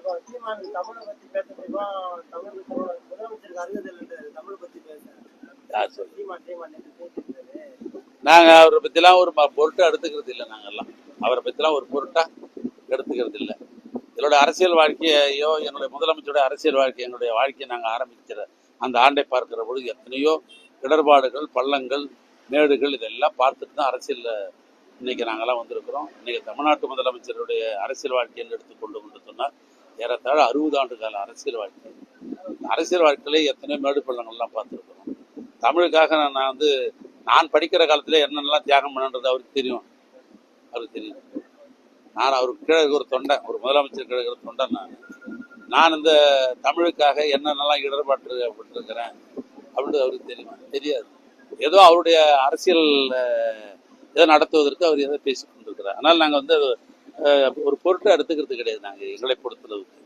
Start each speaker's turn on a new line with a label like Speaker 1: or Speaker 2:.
Speaker 1: இருக்கும். சீமான் தமிழை பத்தி பேசுறதுக்கும் தமிழ் முதலமைச்சருக்கு அருகதை தமிழ் பத்தி பேச
Speaker 2: யார் சொல்லு?
Speaker 1: சீமான் நேற்று பேசியிருந்தாரு.
Speaker 2: நாங்கள் அவரை பற்றிலாம் ஒரு பொருட்டா எடுத்துக்கிறது இல்லை. நாங்கள்லாம் அவரை பற்றிலாம் ஒரு பொருட்டா எடுத்துக்கிறது இல்லை. என்னோட அரசியல் வாழ்க்கையோ என்னுடைய முதலமைச்சருடைய அரசியல் வாழ்க்கை என்னுடைய வாழ்க்கையை நாங்கள் ஆரம்பிக்கிற அந்த ஆண்டை பார்க்கிற பொழுது எத்தனையோ இடர்பாடுகள், பள்ளங்கள், மேடுகள் இதெல்லாம் பார்த்துட்டு தான் அரசியலில் இன்னைக்கு நாங்கள்லாம் வந்திருக்கிறோம். இன்னைக்கு தமிழ்நாட்டு முதலமைச்சருடைய அரசியல் வாழ்க்கைன்னு எடுத்துக்கொண்டு சொன்னால் ஏறத்தாழ 60 ஆண்டு கால அரசியல் வாழ்க்கை. அரசியல் வாழ்க்கையிலே எத்தனையோ மேடு பள்ளங்கள்லாம் பார்த்துருக்குறோம். தமிழுக்காக நான் படிக்கிற காலத்தில் என்னென்னலாம் தியாகம் பண்ணுன்றது அவருக்கு தெரியும். நான் அவருக்கு கீழே ஒரு தொண்டன், ஒரு முதலமைச்சர் கீழே இருக்கிற தொண்டன். நான் இந்த தமிழுக்காக என்னென்னலாம் இடர்பாட்டுப்பட்டிருக்கிறேன் அப்படின்றது அவருக்கு தெரியாது. ஏதோ அவருடைய அரசியல் ஏதோ நடத்துவதற்கு அவர் ஏதோ பேசி கொண்டிருக்கிறார். அதனால் நாங்கள் ஒரு பொருட்டை எடுத்துக்கிறது கிடையாது. நாங்கள் எங்களை பொறுத்தளவுக்கு